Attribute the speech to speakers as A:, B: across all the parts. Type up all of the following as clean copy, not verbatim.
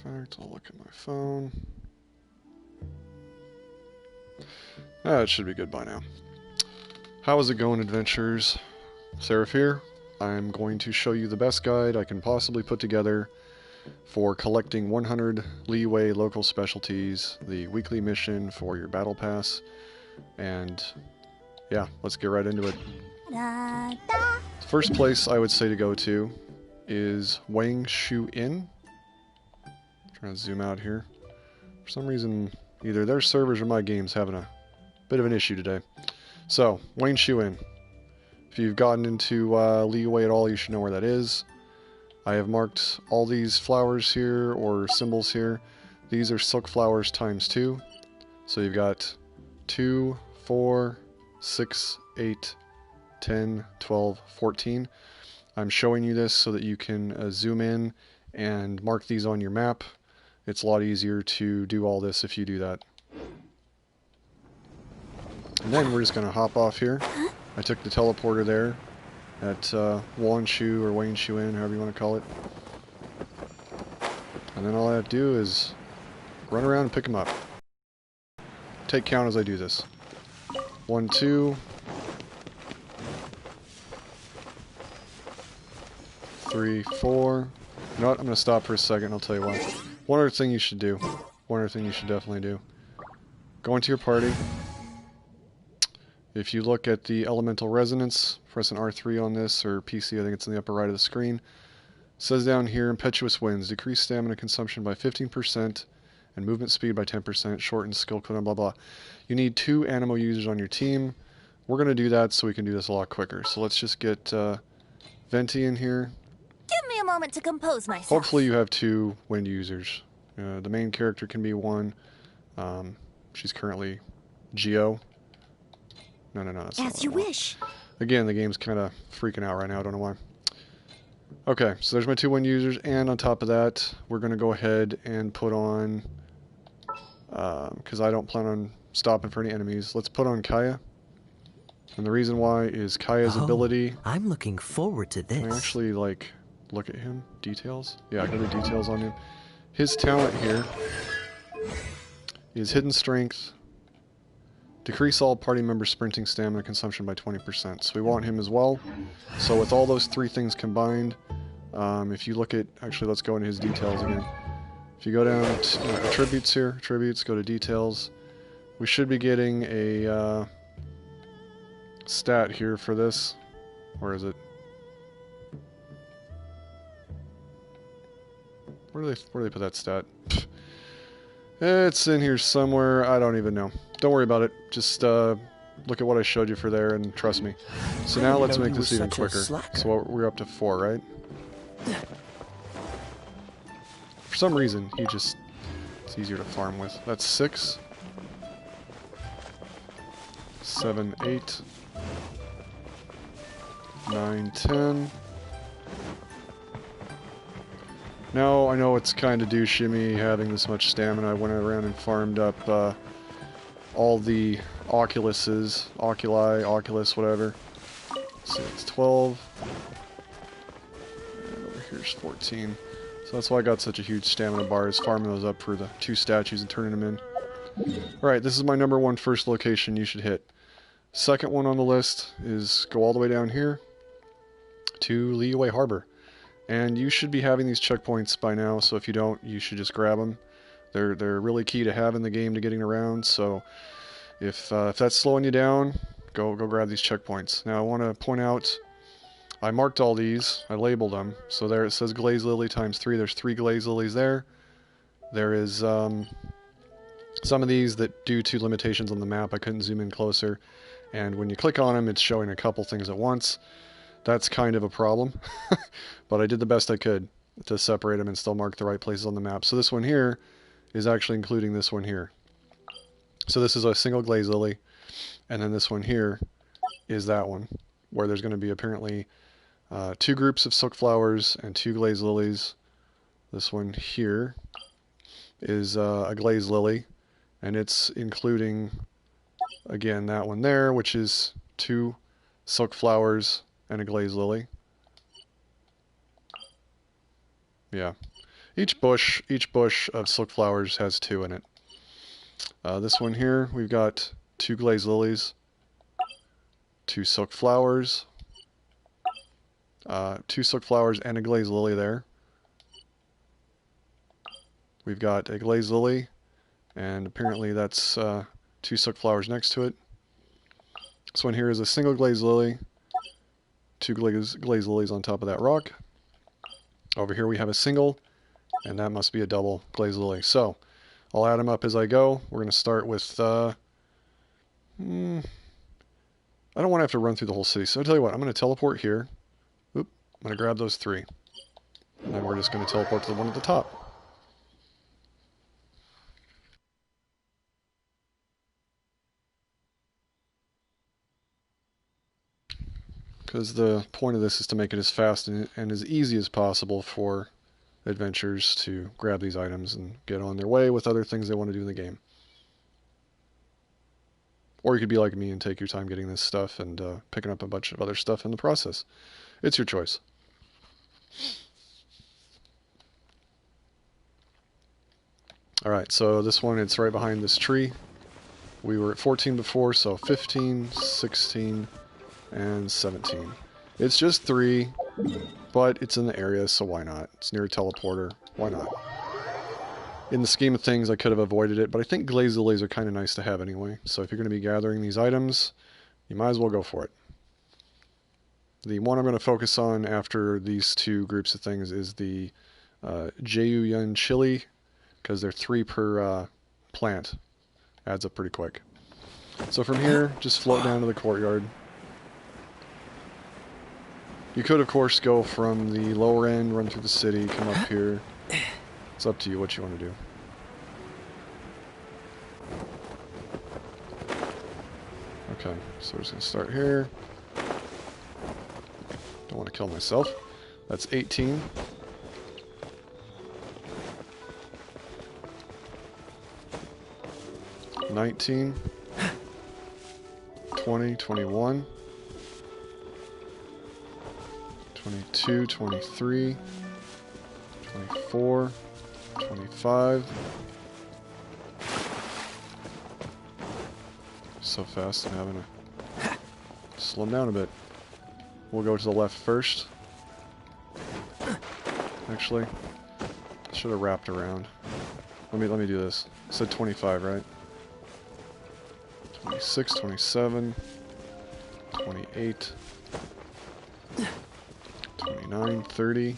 A: Perfect. I'll look at my phone. It should be good by now. How is it going, adventurers? Seraph here. I'm going to show you the best guide I can possibly put together for collecting 100 Liyue local specialties, the weekly mission for your battle pass, and yeah, let's get right into it. The first place I would say to go to is Wangshu Inn. I'm trying to zoom out here. For some reason, either their servers or my game's having a bit of an issue today. So, Wangshu Inn. If you've gotten into Liyue at all, you should know where that is. I have marked all these flowers here, or symbols here. These are silk flowers times 2. So you've got 2, 4, 6, 8, 10, 12, 14. I'm showing you this so that you can zoom in and mark these on your map. It's a lot easier to do all this if you do that. And then we're just going to hop off here. I took the teleporter there at Wangshu or Wangshu Inn, however you want to call it. And then all I have to do is run around and pick them up. Take count as I do this. 1, 2, 3, 4. You know what? I'm going to stop for a second and I'll tell you why. One other thing you should do. One other thing you should definitely do. Go into your party. If you look at the elemental resonance, press an R3 on this, or PC, I think it's in the upper right of the screen. It says down here, impetuous winds, decrease stamina consumption by 15% and movement speed by 10%, shortens skill cooldown, blah blah. You need 2 Anemo users on your team. We're going to do that so we can do this a lot quicker. So let's just get Venti in here.
B: Give me a moment to compose myself.
A: Hopefully you have 2 wind users. The main character can be 1. She's currently Geo. No, that's not
B: as you wish.
A: Again, the game's kind of freaking out right now. I don't know why. Okay, so there's my 2 wind users, and on top of that, we're going to go ahead and put on, because I don't plan on stopping for any enemies, let's put on Kaeya. And the reason why is Kaeya's ability...
C: I'm looking forward to this.
A: Can I actually, like, look at him? Details? Yeah, I got the details on him. His talent here is Hidden Strength. Decrease all party members' sprinting stamina consumption by 20%. So we want him as well. So with all those 3 things combined, if you look at... Actually, let's go into his details again. If you go down to attributes here, attributes, go to details. We should be getting a stat here for this. Where is it? Where do they put that stat? It's in here somewhere. I don't even know. Don't worry about it. Just look at what I showed you for there and trust me. So now let's make this even quicker. So we're up to 4, right? For some reason, it's easier to farm with. That's 6. 7, 8. 9, 10. Now, I know it's kind of douchey me having this much stamina. I went around and farmed up all the Oculuses, Oculus, whatever. So it's 12. And over here's 14. So that's why I got such a huge stamina bar, is farming those up for the 2 statues and turning them in. Alright, this is my number 1 first location you should hit. Second one on the list is go all the way down here to Liyue Harbor. And you should be having these checkpoints by now, so if you don't, you should just grab them. They're really key to have in the game to getting around, so if that's slowing you down, go grab these checkpoints. Now I want to point out, I marked all these, I labeled them, so there it says Glaze Lily times 3, there's 3 Glaze Lilies there. There is some of these that, due to limitations on the map, I couldn't zoom in closer, and when you click on them, it's showing a couple things at once. That's kind of a problem, but I did the best I could to separate them and still mark the right places on the map. So this one here is actually including this one here. So this is a single Glaze Lily, and then this one here is that one, where there's going to be apparently 2 groups of silk flowers and 2 Glaze Lilies. This one here is a Glaze Lily, and it's including, again, that one there, which is 2 silk flowers and a Glaze Lily. Yeah. Each bush of silk flowers has 2 in it. This one here, we've got 2 glazed lilies, 2 silk flowers, 2 silk flowers and a glazed lily there. We've got a glazed lily, and apparently that's 2 silk flowers next to it. This one here is a single glazed lily, 2 glazed lilies on top of that rock. Over here we have a single, and that must be a double glazed lily. So, I'll add them up as I go. We're going to start with, I don't want to have to run through the whole city, so I'll tell you what, I'm going to teleport here. Oop, I'm going to grab those 3. And then we're just going to teleport to the one at the top. Because the point of this is to make it as fast and as easy as possible for adventurers to grab these items and get on their way with other things they want to do in the game. Or you could be like me and take your time getting this stuff and picking up a bunch of other stuff in the process. It's your choice. Alright, so this one, it's right behind this tree. We were at 14 before, so 15, 16, and 17. It's just 3, but it's in the area, so why not? It's near a teleporter. Why not? In the scheme of things, I could have avoided it, but I think glazed lilies are kind of nice to have anyway. So if you're going to be gathering these items, you might as well go for it. The one I'm going to focus on after these 2 groups of things is the Jeyuyan chili, because they're 3 per plant. Adds up pretty quick. So from here, just float down to the courtyard. You could, of course, go from the lower end, run through the city, come up here. It's up to you what you want to do. Okay, so we're just going to start here. Don't want to kill myself. That's 18. $19. $20, $21. 22, 23, 24, 25. So fast, I'm having to slow them down a bit. We'll go to the left first. Actually, I should have wrapped around. Let me do this. I said 25, right? 26, 27, 28. 29, 30.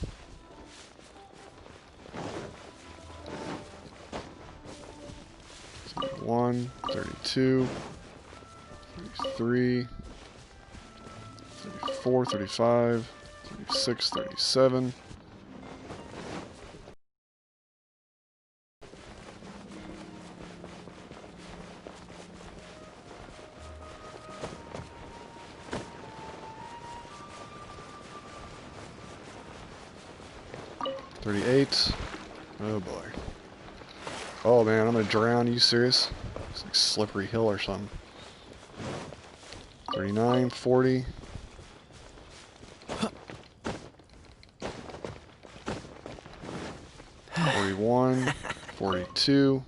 A: 31, 32, 33, 34, 35, 36, 37. Oh boy. Oh man, I'm gonna drown. Are you serious? It's like slippery hill or something. 39, 40. 41, 42.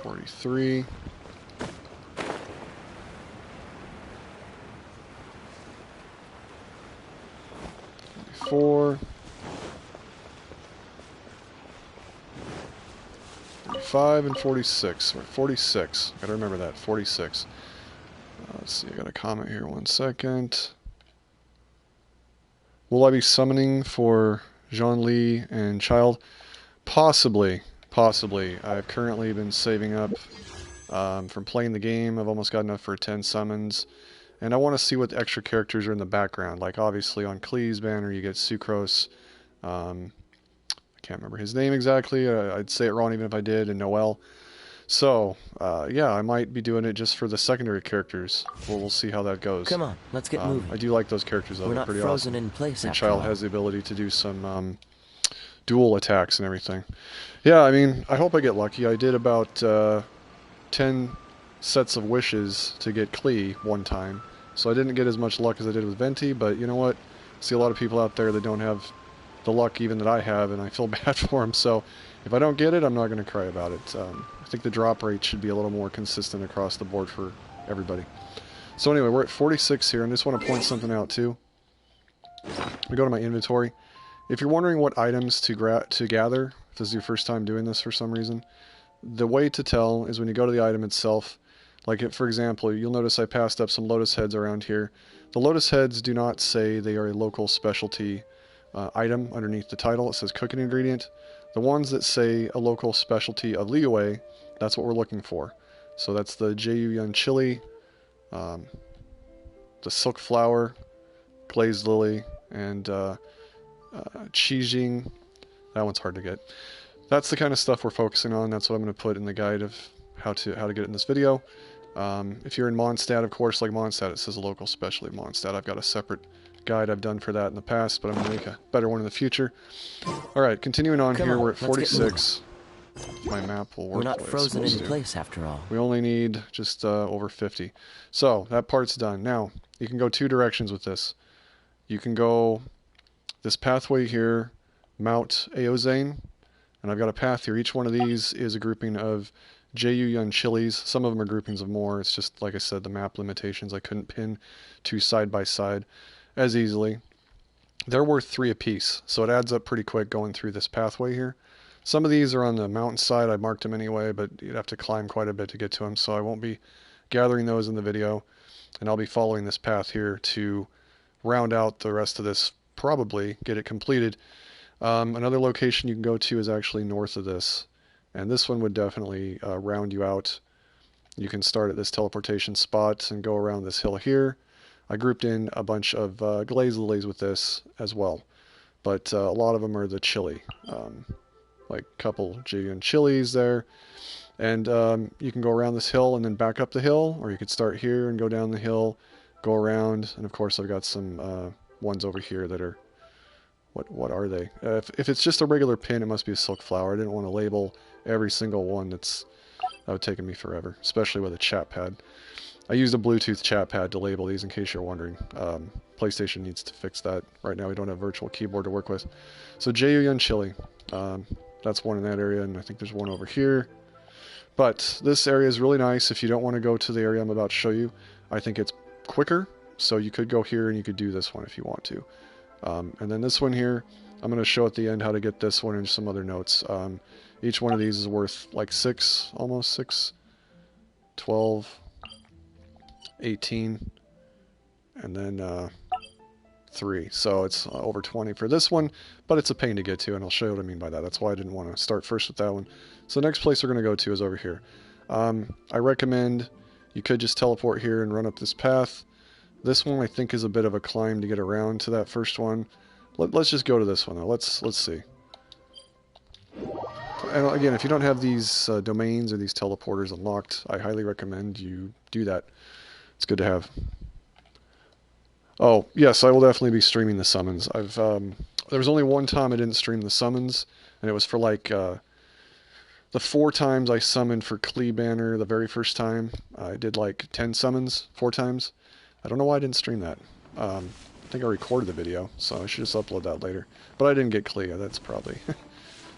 A: 43. 44, 45, and 46. We're at 46. Gotta remember that. 46. Let's see, I got a comment here. 1 second. Will I be summoning for Zhongli and Child? Possibly. Possibly. I've currently been saving up from playing the game. I've almost got enough for 10 summons. And I want to see what the extra characters are in the background. Like, obviously, on Klee's banner, you get Sucrose. I can't remember his name exactly. I'd say it wrong even if I did. And Noel. So, yeah, I might be doing it just for the secondary characters. We'll see how that goes.
C: Come on, let's get moving.
A: I do like those characters, though.
C: We're
A: They're
C: not
A: pretty
C: frozen
A: awesome.
C: in place
A: And
C: after
A: Child
C: all.
A: has the ability to do some dual attacks and everything. Yeah, I mean, I hope I get lucky. I did about 10 sets of wishes to get Klee one time. So I didn't get as much luck as I did with Venti, but you know what? see a lot of people out there that don't have the luck even that I have, and I feel bad for them. So if I don't get it, I'm not going to cry about it. I think the drop rate should be a little more consistent across the board for everybody. So anyway, we're at 46 here, and I just want to point something out too. I go to my inventory. If you're wondering what items to gather, if this is your first time doing this for some reason, the way to tell is when you go to the item itself. Like, for example, you'll notice I passed up some lotus heads around here. The lotus heads do not say they are a local specialty item underneath the title. It says cooking ingredient. The ones that say a local specialty of Liyue, that's what we're looking for. So that's the Jeyuyan chili, the silk flower, glazed lily, and Qijing. That one's hard to get. That's the kind of stuff we're focusing on. That's what I'm going to put in the guide of how to get it in this video. If you're in Mondstadt, of course, like Mondstadt, it says a local specialty of Mondstadt. I've got a separate guide I've done for that in the past, but I'm going to make a better one in the future. Alright, continuing on here, we're at 46. My map will work.
C: We're not frozen in place after all.
A: We only need just over 50. So, that part's done. Now, you can go two directions with this. You can go this pathway here, Mount Aozane, and I've got a path here. Each one of these is a grouping of Jeyuyan chilies. Some of them are groupings of more. It's just, like I said, the map limitations. I couldn't pin two side by side as easily. They're worth 3 apiece, so it adds up pretty quick going through this pathway here. Some of these are on the mountainside. I marked them anyway, but you'd have to climb quite a bit to get to them, so I won't be gathering those in the video. And I'll be following this path here to round out the rest of this, probably get it completed. Another location you can go to is actually north of this, and this one would definitely round you out. You can start at this teleportation spot and go around this hill here. I grouped in a bunch of glazed lilies with this as well, but a lot of them are the chili, like a couple Jeyuyan chilies there. And you can go around this hill and then back up the hill, or you could start here and go down the hill, go around, and of course I've got some ones over here that are, what are they? If it's just a regular pin, it must be a silk flower. I didn't want to label every single one. That would have taken me forever, especially with a chat pad. I used a Bluetooth chat pad to label these in case you're wondering. PlayStation needs to fix that. Right now we don't have virtual keyboard to work with. So Jeyuyan chili, that's one in that area, and I think there's one over here. But this area is really nice if you don't want to go to the area I'm about to show you. I think it's quicker, so you could go here and you could do this one if you want to. And then this one here, I'm going to show at the end how to get this one and some other notes. Each one of these is worth like 6, almost 6, 12, 18, and then 3. So it's over 20 for this one, but it's a pain to get to, and I'll show you what I mean by that. That's why I didn't want to start first with that one. So the next place we're going to go to is over here. I recommend you could just teleport here and run up this path. This one I think is a bit of a climb to get around to that first one. Let's just go to this one though. Let's see. And again, if you don't have these domains or these teleporters unlocked, I highly recommend you do that. It's good to have. Oh, yes, I will definitely be streaming the summons. There was only one time I didn't stream the summons, and it was for like the 4 times I summoned for Klee Banner the very first time. I did like 10 summons 4 times. I don't know why I didn't stream that. I think I recorded the video, so I should just upload that later. But I didn't get Kaeya. That's probably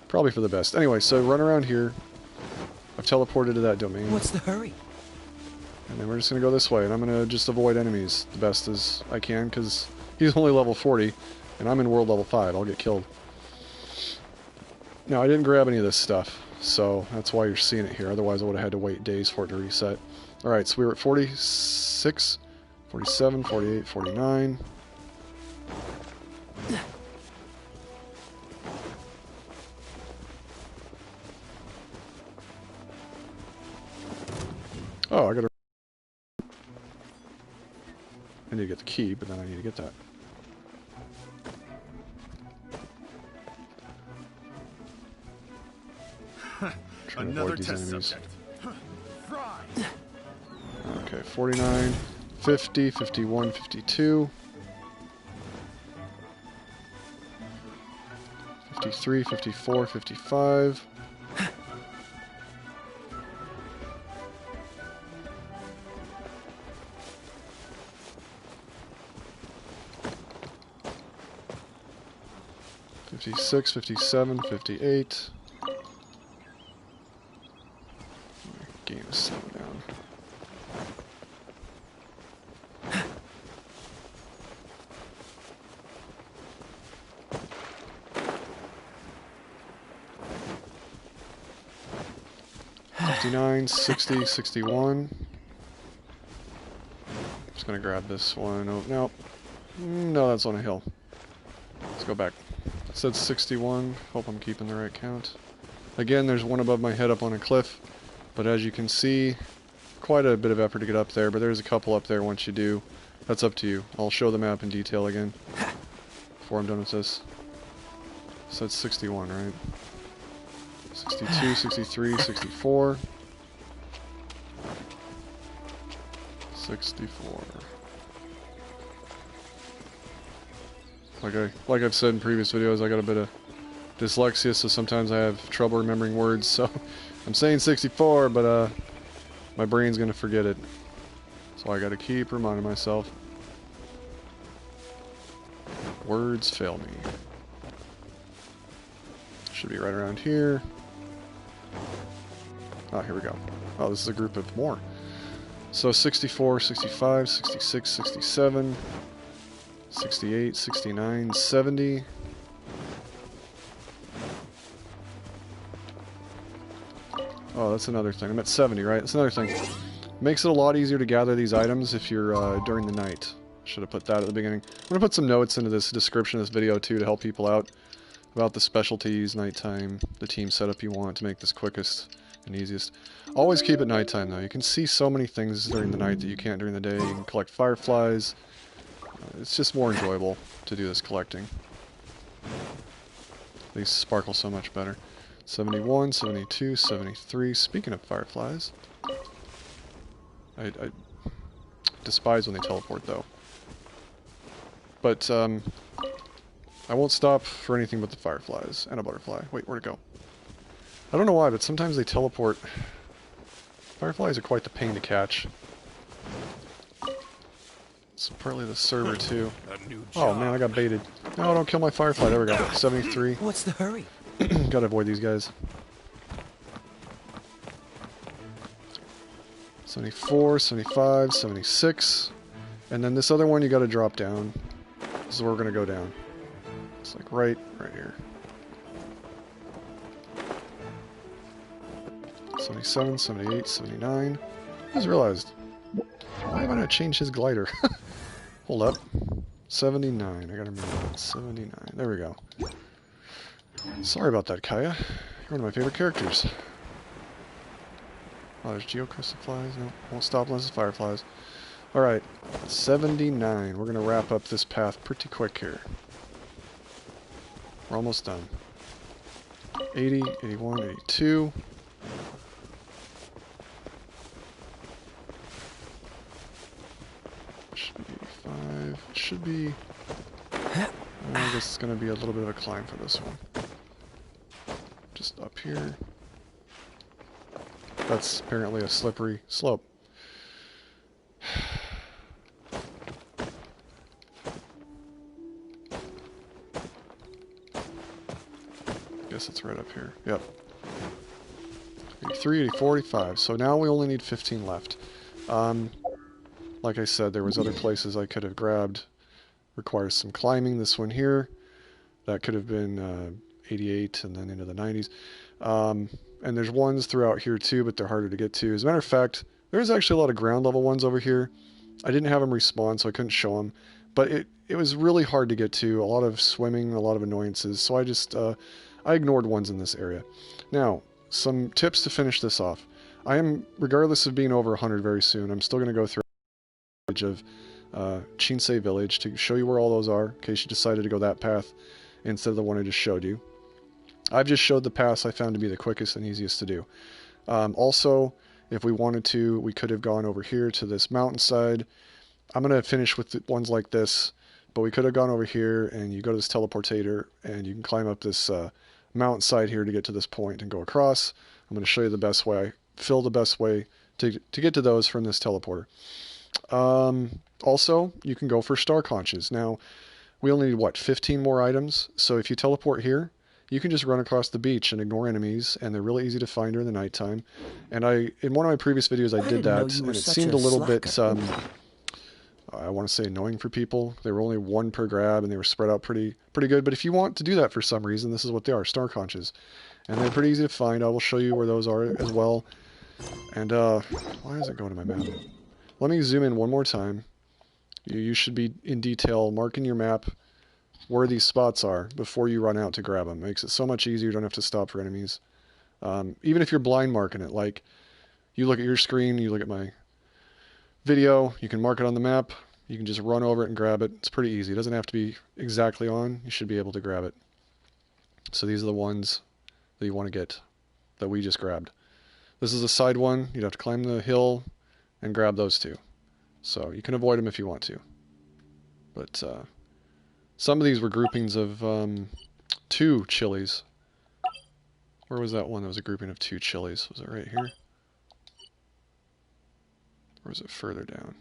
A: probably for the best. Anyway, so run around here. I've teleported to that domain.
C: What's the hurry?
A: And then we're just going to go this way, and I'm going to just avoid enemies the best as I can, because he's only level 40, and I'm in world level 5. I'll get killed. Now, I didn't grab any of this stuff, so that's why you're seeing it here. Otherwise, I would have had to wait days for it to reset. Alright, so we were at 46, 47, 48, 49. Oh, I gotta... I need to get the key, but then I need to get that.
D: Another test subject.
A: Okay, 49, 50, 51, 52, 53, 54, 55. 56, 57, 58. Game is slowing down. $59, $60, $61. Just gonna grab this one. Oh, no. No, that's on a hill. Let's go back. It said 61. Hope I'm keeping the right count. Again, there's one above my head up on a cliff. But as you can see, quite a bit of effort to get up there. But there's a couple up there once you do. That's up to you. I'll show the map in detail again before I'm done with this. It said 61, right? 62, 63, 64. 64. Like I've said in previous videos, I got a bit of dyslexia, so sometimes I have trouble remembering words, so I'm saying 64, but my brain's gonna forget it. So I gotta keep reminding myself. Words fail me. Should be right around here. Oh, here we go. Oh, this is a group of more. So 64, 65, 66, 67, 68, 69, 70. Oh, that's another thing. I'm at 70, right? That's another thing. Makes it a lot easier to gather these items if you're during the night. Should have put that at the beginning. I'm going to put some notes into this description of this video too to help people out about the specialties, nighttime, the team setup you want to make this quickest and easiest. Always keep it nighttime though. You can see so many things during the night that you can't during the day. You can collect fireflies. It's just more enjoyable to do this collecting. These sparkle so much better. 71, 72, 73. Speaking of fireflies, I despise when they teleport though. But I won't stop for anything but the fireflies and a butterfly. Wait, where'd it go? I don't know why, but sometimes they teleport. Fireflies are quite the pain to catch. It's partly the server too. Oh man, I got baited. No, don't kill my firefly. There we go. 73.
C: What's the hurry?
A: Gotta avoid these guys. 74, 75, 76. And then this other one you gotta drop down. This is where we're gonna go down. It's like right here. 77, 78, 79. I just realized, why have I not changed his glider? Hold up. 79. I gotta remember that. 79. There we go. Sorry about that, Kaeya. You're one of my favorite characters. Oh, there's geocrystal flies. No, won't stop unless it's fireflies. Alright. 79. We're gonna wrap up this path pretty quick here. We're almost done. 80, 81, 82. Should be 85. Should be... I guess it's going to be a little bit of a climb for this one. Just up here. That's apparently a slippery slope. Guess it's right up here. Yep. 83, 84, 85. So now we only need 15 left. Like I said, there was other places I could have grabbed. Requires some climbing. This one here, that could have been 88 and then into the 90s. And there's ones throughout here too, but they're harder to get to. As a matter of fact, there's actually a lot of ground level ones over here. I didn't have them respawn, so I couldn't show them. But it was really hard to get to. A lot of swimming, a lot of annoyances. So I just I ignored ones in this area. Now, some tips to finish this off. I am, regardless of being over 100 very soon, I'm still going to go through of Chinsei Village to show you where all those are, in case you decided to go that path instead of the one I just showed you. I've just showed the paths I found to be the quickest and easiest to do. Also, if we wanted to, we could have gone over here to this mountainside. I'm going to finish with the ones like this, but we could have gone over here and you go to this teleportator and you can climb up this mountainside here to get to this point and go across. I'm going to show you the best way, the best way to get to those from this teleporter. Also, you can go for star conches. Now, we only need, what, 15 more items? So if you teleport here, you can just run across the beach and ignore enemies, and they're really easy to find during the nighttime. And in one of my previous videos, I did that, and it seemed a little bit, I want to say annoying for people. They were only one per grab, and they were spread out pretty good. But if you want to do that for some reason, this is what they are, star conches. And they're pretty easy to find. I will show you where those are as well. And, why does it go to my map? Let me zoom in one more time. You should be in detail marking your map where these spots are before you run out to grab them. Makes it so much easier. You don't have to stop for enemies. Even if you're blind marking it, like you look at your screen, you look at my video, you can mark it on the map. You can just run over it and grab it. It's pretty easy. It doesn't have to be exactly on. You should be able to grab it. So these are the ones that you want to get that we just grabbed. This is a side one. You'd have to climb the hill and grab those two. So you can avoid them if you want to. But some of these were groupings of 2 chilies. Where was that one that was a grouping of 2 chilies? Was it right here? Or was it further down?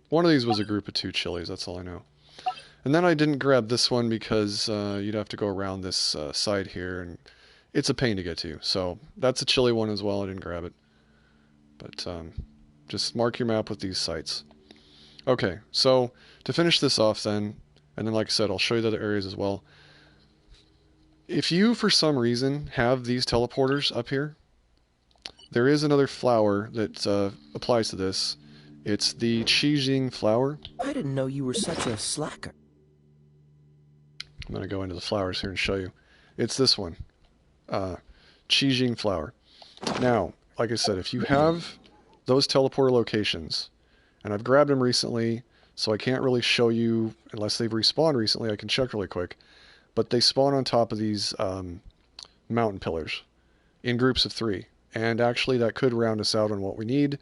A: One of these was a group of 2 chilies, that's all I know. And then I didn't grab this one because you'd have to go around this side here, and it's a pain to get to. So that's a chili one as well, I didn't grab it. But just mark your map with these sites. Okay, so to finish this off then, and then like I said, I'll show you the other areas as well. If you, for some reason, have these teleporters up here, there is another flower that applies to this. It's the Qijing flower.
C: I didn't know you were such a slacker.
A: I'm going to go into the flowers here and show you. It's this one. Qijing flower. Now, like I said, if you have those teleporter locations, and I've grabbed them recently, so I can't really show you, unless they've respawned recently, I can check really quick. But they spawn on top of these mountain pillars in groups of 3. And actually that could round us out on what we need,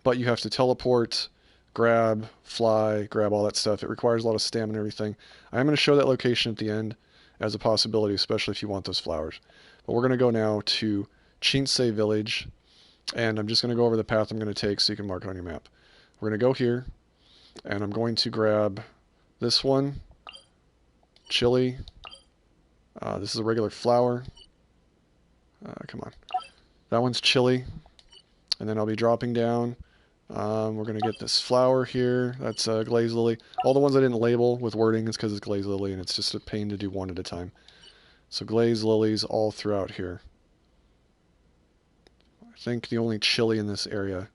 A: but you have to teleport, grab, fly, grab all that stuff. It requires a lot of stamina and everything. I'm going to show that location at the end as a possibility, especially if you want those flowers. But we're going to go now to Chinsei Village, and I'm just going to go over the path I'm going to take so you can mark it on your map. We're going to go here, and I'm going to grab this one, chili. This is a regular flower. Come on. That one's chili. And then I'll be dropping down. We're going to get this flower here. That's glazed lily. All the ones I didn't label with wording is because it's glazed lily, and it's just a pain to do one at a time. So glazed lilies all throughout here. I think the only chili in this area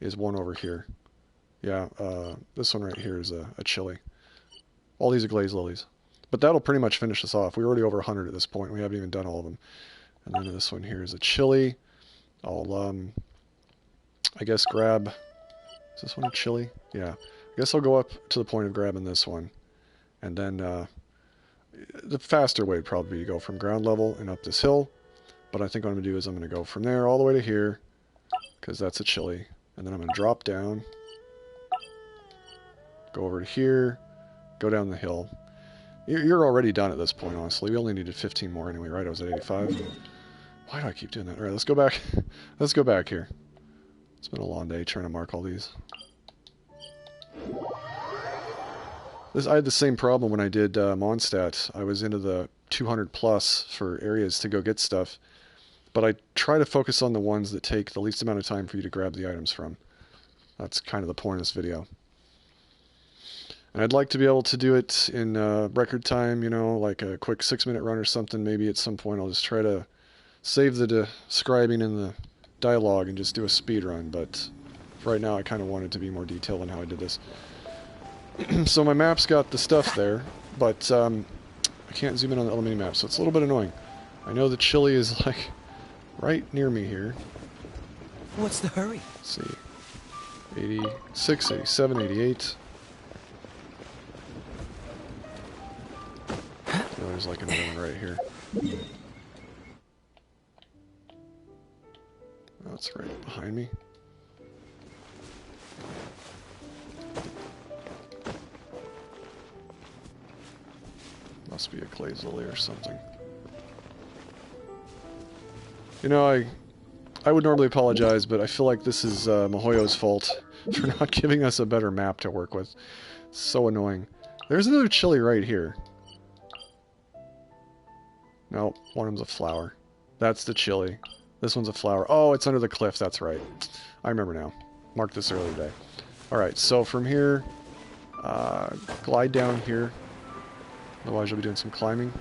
A: is one over here. Yeah, this one right here is a chili. All these are glazed lilies. But that'll pretty much finish us off. We're already over 100 at this point. We haven't even done all of them. And then this one here is a chili. I'll, I guess grab... Is this one a chili? Yeah. I guess I'll go up to the point of grabbing this one. And then the faster way would probably be to go from ground level and up this hill. But I think what I'm going to do is I'm going to go from there all the way to here, because that's a chili. And then I'm going to drop down, go over to here, go down the hill. You're already done at this point, honestly. We only needed 15 more anyway, right? I was at 85. Why do I keep doing that? All right, let's go back. Let's go back here. It's been a long day trying to mark all these. I had the same problem when I did Mondstadt. I was into the 200 plus for areas to go get stuff, but I try to focus on the ones that take the least amount of time for you to grab the items from. That's kind of the point of this video. And I'd like to be able to do it in record time, you know, like a quick 6-minute run or something. Maybe at some point I'll just try to save the describing and the dialogue and just do a speed run, but right now I kind of wanted to be more detailed in how I did this. So my map's got the stuff there, but I can't zoom in on the little mini map, so it's a little bit annoying. I know the chili is like right near me here.
C: What's the hurry?
A: Let's see. 86, 87, 88. Oh, there's like another one right here. Oh, it's right behind me. Must be a glazed lily or something. You know, I would normally apologize, but I feel like this is Mihoyo's fault for not giving us a better map to work with. It's so annoying. There's another chili right here. No, one of them's a flower. That's the chili. This one's a flower. Oh, it's under the cliff. That's right. I remember now. Marked this earlier today. Alright, so from here, glide down here. Otherwise you'll be doing some climbing.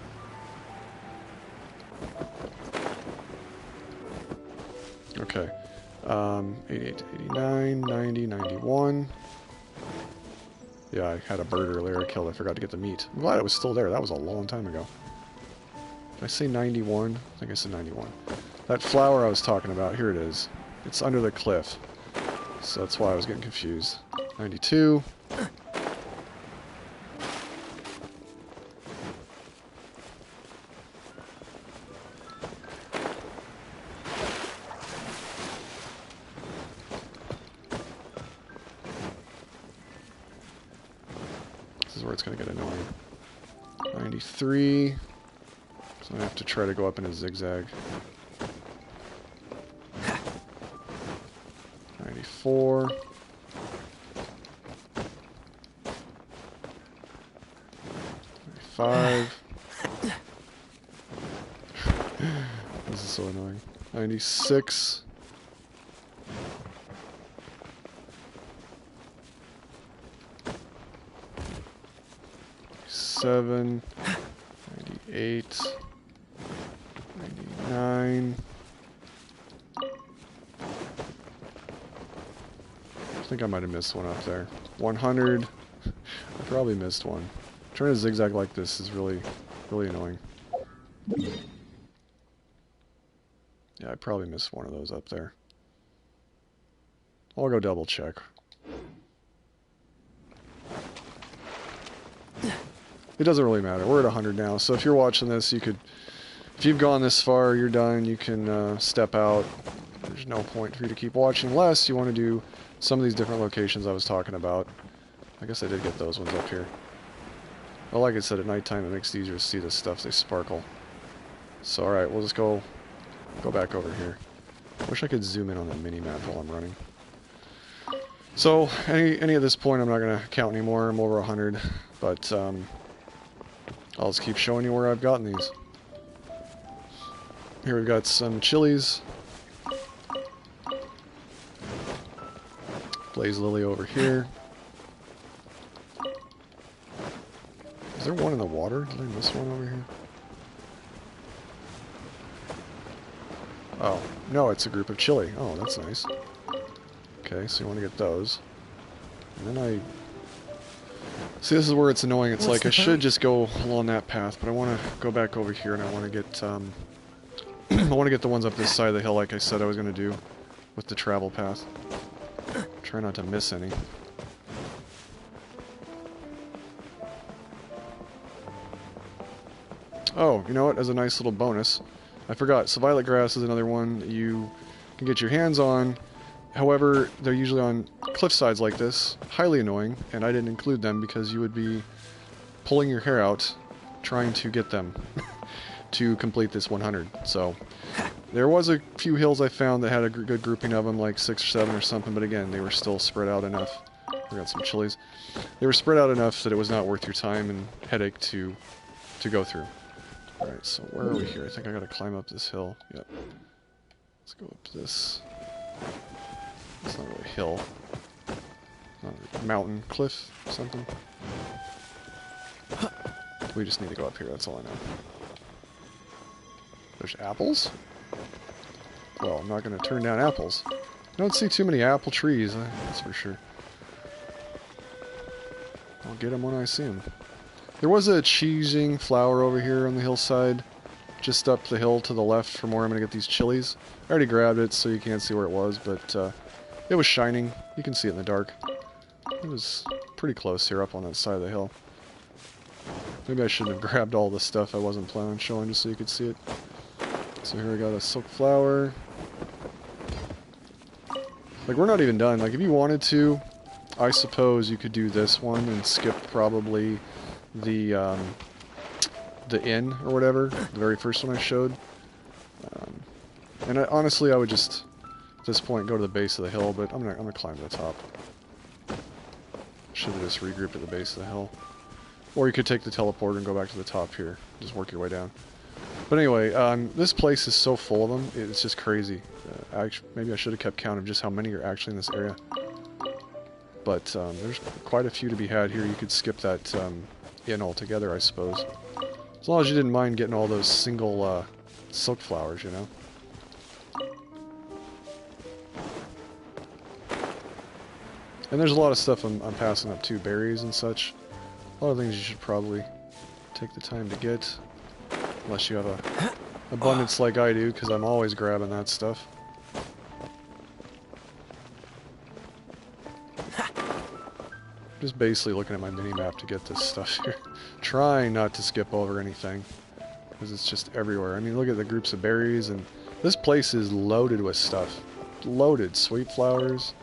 A: Okay. 88 to 89, 90, 91. Yeah, I had a bird earlier I killed. I forgot to get the meat. I'm glad it was still there. That was a long time ago. Did I say 91? I think I said 91. That flower I was talking about, here it is. It's under the cliff. So that's why I was getting confused. 92. This is where it's going to get annoying. 93. So I'm going to have to try to go up in a zigzag. 94. 95. This is so annoying. 96. 97. 98. 99. I think I might have missed one up there. 100. I probably missed one. Trying to zigzag like this is really annoying. Yeah, I probably missed one of those up there. I'll go double check. It doesn't really matter. We're at 100 now, so if you're watching this, you could... If you've gone this far, you're done, you can step out. There's no point for you to keep watching unless you want to do some of these different locations I was talking about. I guess I did get those ones up here. Well, like I said, at nighttime it makes it easier to see this stuff. They sparkle. So, alright, we'll just go back over here. Wish I could zoom in on the mini-map while I'm running. So, any at this point I'm not going to count anymore. I'm over 100. But, I'll just keep showing you where I've gotten these. Here we've got some chilies. Blaze Lily over here. Is there one in the water? Did I miss one over here? Oh, no, it's a group of chili. Oh, that's nice. Okay, so you want to get those. And then see, this is where it's annoying. It's like I should just go along that path, but I want to go back over here and I want to get, I want to get the ones up this side of the hill like I said I was going to do with the travel path. Try not to miss any. Oh, you know what? As a nice little bonus, I forgot. So violet grass is another one that you can get your hands on. However, they're usually on cliff sides like this. Highly annoying, and I didn't include them because you would be pulling your hair out trying to get them to complete this 100. So there was a few hills I found that had a good grouping of them, like 6 or 7 or something, but again, they were still spread out enough. We got some chilies. They were spread out enough that it was not worth your time and headache to go through. Alright, so where are we here? I think I gotta climb up this hill. Yep. Let's go up this. It's not really a hill. Not a mountain, cliff, something. We just need to go up here, that's all I know. There's apples? Well, I'm not going to turn down apples. I don't see too many apple trees, that's for sure. I'll get them when I see them. There was a cheesing flower over here on the hillside, just up the hill to the left from where I'm going to get these chilies. I already grabbed it so you can't see where it was, but it was shining. You can see it in the dark. It was pretty close here up on that side of the hill. Maybe I shouldn't have grabbed all the stuff I wasn't planning on showing just so you could see it. So here we got a silk flower. Like, we're not even done. Like, if you wanted to, I suppose you could do this one and skip probably the inn or whatever, the very first one I showed. And honestly, I would just At this point, go to the base of the hill, but I'm gonna climb to the top. Should have just regrouped at the base of the hill. Or you could take the teleporter and go back to the top here. Just work your way down. But anyway, this place is so full of them, it's just crazy. Maybe I should have kept count of just how many are actually in this area. But there's quite a few to be had here. You could skip that in altogether, I suppose. As long as you didn't mind getting all those single silk flowers, you know. And there's a lot of stuff I'm passing up too, berries and such. A lot of things you should probably take the time to get. Unless you have a abundance like I do, because I'm always grabbing that stuff. Just basically looking at my mini-map to get this stuff here. Trying not to skip over anything, because it's just everywhere. I mean, look at the groups of berries, and this place is loaded with stuff. Loaded. Sweet flowers.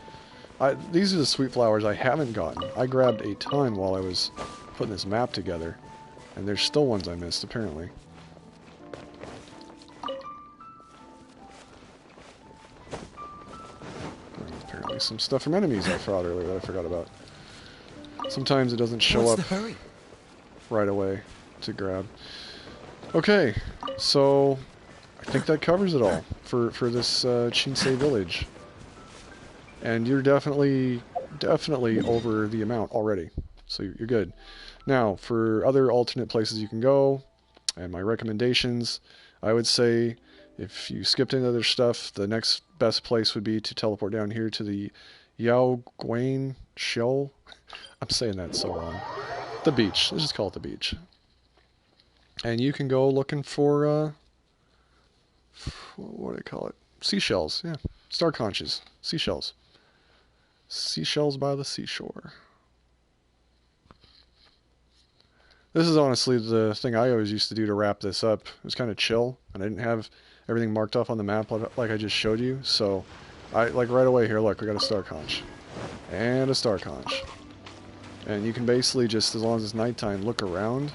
A: These are the sweet flowers I haven't gotten. I grabbed a ton while I was putting this map together, and there's still ones I missed, apparently. Apparently some stuff from enemies I fought earlier that I forgot about. Sometimes it doesn't show up right away to grab. Okay, so I think that covers it all for this Chinsei village. And you're definitely over the amount already, so you're good. Now, for other alternate places you can go, and my recommendations, I would say if you skipped any other stuff, the next best place would be to teleport down here to the Yao Guan Shoal. I'm saying that so wrong. The beach. Let's just call it the beach. And you can go looking for, what do they call it? Seashells, yeah. Star conches. Seashells. Seashells by the seashore. This is honestly the thing I always used to do to wrap this up. It was kind of chill, and I didn't have everything marked off on the map like I just showed you. So, like right away here, look, we got a star conch. And a star conch. And you can basically just, as long as it's nighttime, look around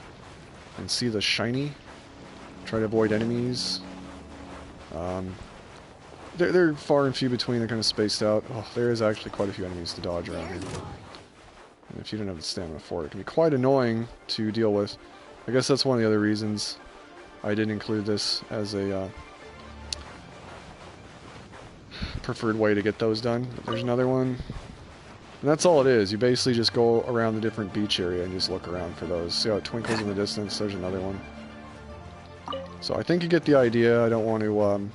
A: and see the shiny. Try to avoid enemies. They're far and few between, they're kind of spaced out. Oh, there is actually quite a few enemies to dodge around here. And if you don't have the stamina for it, it can be quite annoying to deal with. I guess that's one of the other reasons I didn't include this as a preferred way to get those done. But there's another one. And that's all it is. You basically just go around the different beach area and just look around for those. See how it twinkles in the distance? There's another one. So I think you get the idea. I don't want to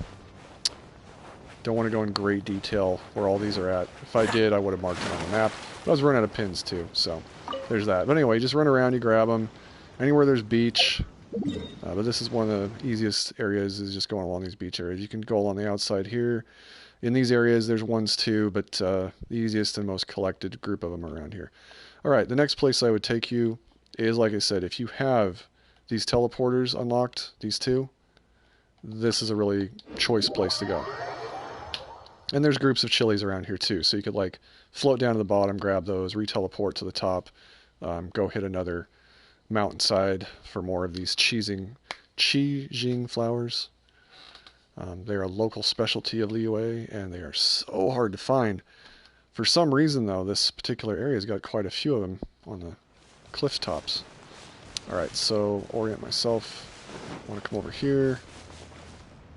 A: go in great detail where all these are at. If I did, I would have marked it on the map. But I was running out of pins too, so there's that. But anyway, just run around, you grab them. Anywhere there's beach. But this is one of the easiest areas, is just going along these beach areas. You can go along the outside here. In these areas, there's ones too, but the easiest and most collected group of them around here. Alright, the next place I would take you is, like I said, if you have these teleporters unlocked, these two, this is a really choice place to go. And there's groups of chilies around here too, so you could like float down to the bottom, grab those, re-teleport to the top, go hit another mountainside for more of these Qijing flowers. They're a local specialty of Liyue, and they are so hard to find. For some reason, though, this particular area has got quite a few of them on the cliff tops. Alright, so orient myself. I want to come over here.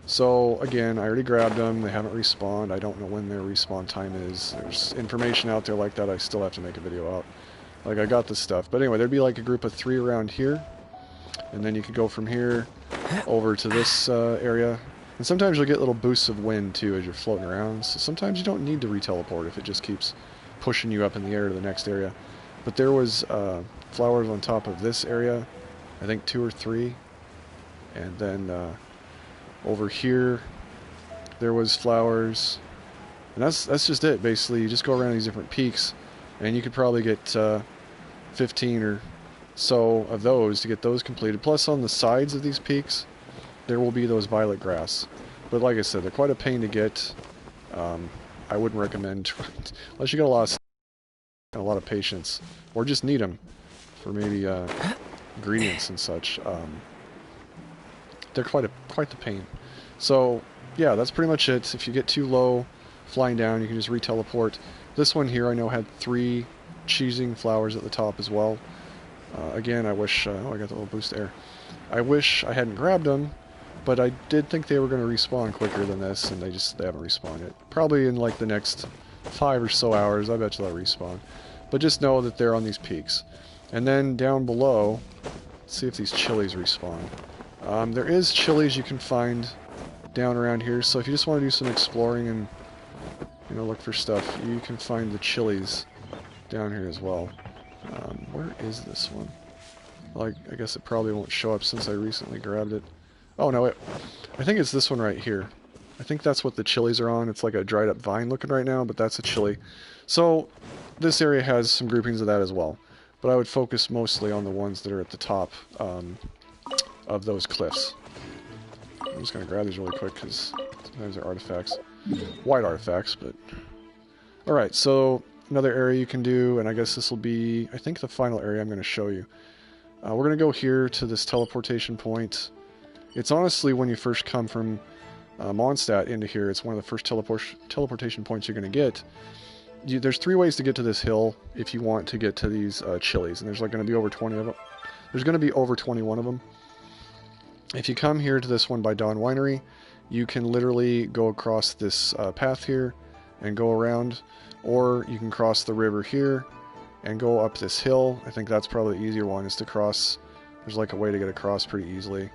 A: So, again, I already grabbed them. They haven't respawned. I don't know when their respawn time is. There's information out there like that I still have to make a video out. Like, I got this stuff. But anyway, there'd be like a group of 3 around here. And then you could go from here over to this area. And sometimes you'll get little boosts of wind, too, as you're floating around. So sometimes you don't need to re-teleport if it just keeps pushing you up in the air to the next area. But there was flowers on top of this area. I think 2 or 3. And then over here, there was flowers. And that's just it, basically. You just go around these different peaks, and you could probably get 15 or so of those to get those completed. Plus, on the sides of these peaks, there will be those violet grass. But like I said, they're quite a pain to get. I wouldn't recommend, unless you got a lot of patience, or just need them for maybe ingredients and such. They're quite the pain. So yeah, that's pretty much it. If you get too low flying down, you can just re-teleport. This one here I know had 3 cheesing flowers at the top as well. Again, I wish... oh, I got the little boost air. I wish I hadn't grabbed them, but I did think they were going to respawn quicker than this, and they haven't respawned yet. Probably in like the next 5 or so hours, I bet you they'll respawn. But just know that they're on these peaks. And then down below, let's see if these chilies respawn. There is chilies you can find down around here, so if you just want to do some exploring and, you know, look for stuff, you can find the chilies down here as well. Where is this one? Well, I guess it probably won't show up since I recently grabbed it. Oh no, I think it's this one right here. I think that's what the chilies are on. It's like a dried up vine looking right now, but that's a chili. So this area has some groupings of that as well. But I would focus mostly on the ones that are at the top of those cliffs. I'm just going to grab these really quick because sometimes they're artifacts. White artifacts, but... Alright, so another area you can do, and I guess this will be, I think, the final area I'm going to show you. We're going to go here to this teleportation point. It's honestly, when you first come from Mondstadt into here, it's one of the first teleportation points you're going to get. There's 3 ways to get to this hill if you want to get to these chilies, and there's like going to be over 20 of them. There's going to be over 21 of them. If you come here to this one by Dawn Winery, you can literally go across this path here and go around, or you can cross the river here and go up this hill. I think that's probably the easier one, is to cross. There's like a way to get across pretty easily.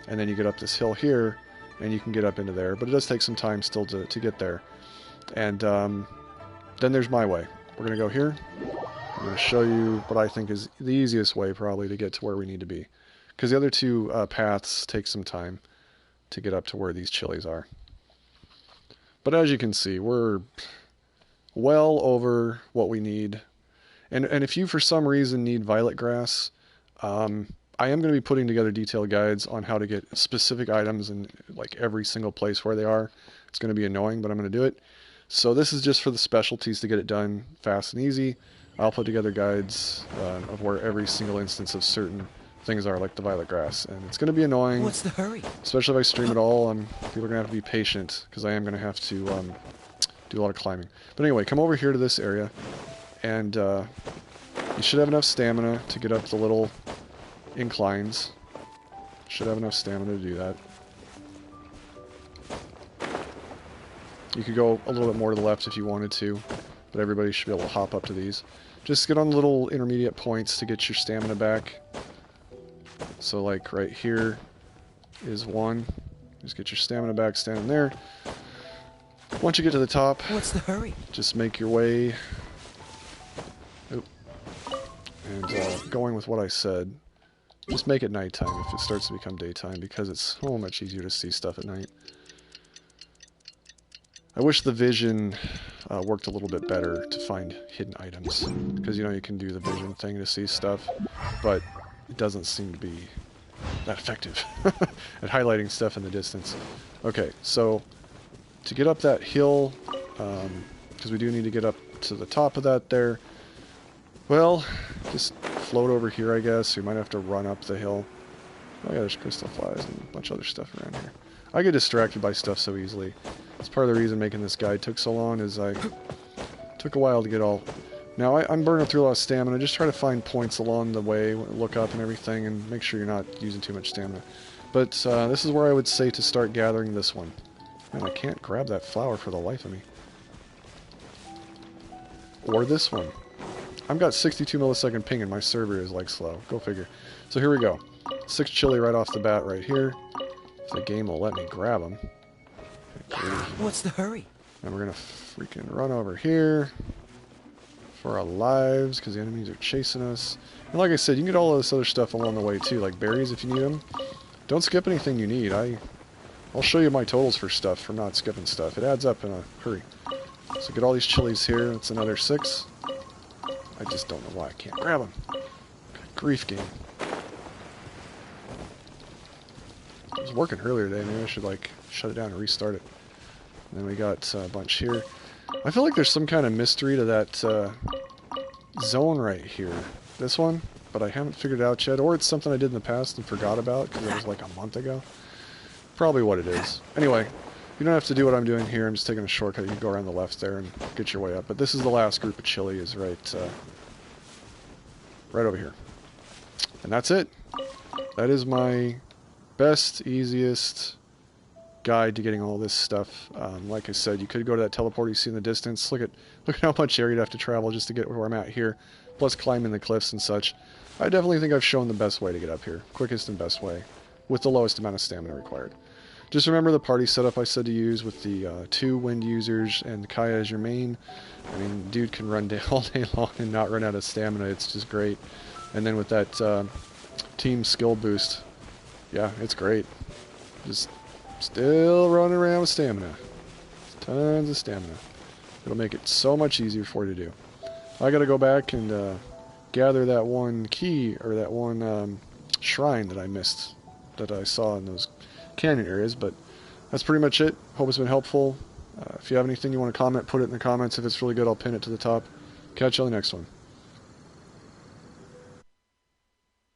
A: And then you get up this hill here, and you can get up into there. But it does take some time still to get there. And then there's my way. We're going to go here. I'm going to show you what I think is the easiest way probably to get to where we need to be. Because the other 2 paths take some time to get up to where these chilies are. But as you can see, we're well over what we need. And if you for some reason need violet grass, I am going to be putting together detailed guides on how to get specific items in like every single place where they are. It's going to be annoying, but I'm going to do it. So this is just for the specialties to get it done fast and easy. I'll put together guides of where every single instance of certain things are, like the violet grass. And it's going to be annoying.
C: What's the hurry?
A: Especially if I stream it all, and people are going to have to be patient, because I am going to have to do a lot of climbing. But anyway, come over here to this area, and you should have enough stamina to get up the little inclines. Should have enough stamina to do that. You could go a little bit more to the left if you wanted to, but everybody should be able to hop up to these. Just get on the little intermediate points to get your stamina back. So like right here is one. Just get your stamina back standing there. Once you get to the top,
C: what's the hurry? Just
A: make your way. Oop. And going with what I said, just make it nighttime if it starts to become daytime, because it's so much easier to see stuff at night. I wish the vision worked a little bit better to find hidden items, because you know you can do the vision thing to see stuff, but it doesn't seem to be that effective at highlighting stuff in the distance. Okay, so to get up that hill, because we do need to get up to the top of that there, well, just float over here, I guess. You might have to run up the hill. Oh yeah, there's crystal flies and a bunch of other stuff around here. I get distracted by stuff so easily. That's part of the reason making this guide took so long, is I took a while to get all... Now, I'm burning through a lot of stamina. Just try to find points along the way, look up and everything, and make sure you're not using too much stamina. But this is where I would say to start gathering this one. Man, I can't grab that flower for the life of me. Or this one. I've got 62 millisecond ping and my server is like slow. Go figure. So here we go. 6 chili right off the bat right here. If the game will let me grab them.
C: What's the hurry?
A: And we're going to freaking run over here for our lives, because the enemies are chasing us. And like I said, you can get all of this other stuff along the way too, like berries if you need them. Don't skip anything you need. I'll show you my totals for stuff, for not skipping stuff. It adds up in a hurry. So get all these chilies here. That's another 6. I just don't know why I can't grab them. Grief game. It was working earlier today. Maybe I should like shut it down and restart it. And then we got a bunch here. I feel like there's some kind of mystery to that zone right here. This one, but I haven't figured it out yet. Or it's something I did in the past and forgot about because it was like a month ago. Probably what it is. Anyway, You don't have to do what I'm doing here. I'm just taking a shortcut. You can go around the left there and get your way up. But this is the last group of chili is right over here. And that's it. That is my best, easiest guide to getting all this stuff. Like I said, you could go to that teleport you see in the distance. Look at how much area you'd have to travel just to get where I'm at here. Plus climbing the cliffs and such. I definitely think I've shown the best way to get up here. Quickest and best way. With the lowest amount of stamina required. Just remember the party setup I said to use with the 2 wind users and Kaeya as your main. I mean, dude can run all day long and not run out of stamina. It's just great. And then with that team skill boost, yeah, it's great. Just still running around with stamina. Tons of stamina. It'll make it so much easier for you to do. I gotta go back and gather that one key, or that one shrine that I missed, that I saw in those canyon areas, but that's pretty much it. Hope it's been helpful. If you have anything you want to comment, put it in the comments. If it's really good, I'll pin it to the top. Catch you on the next one.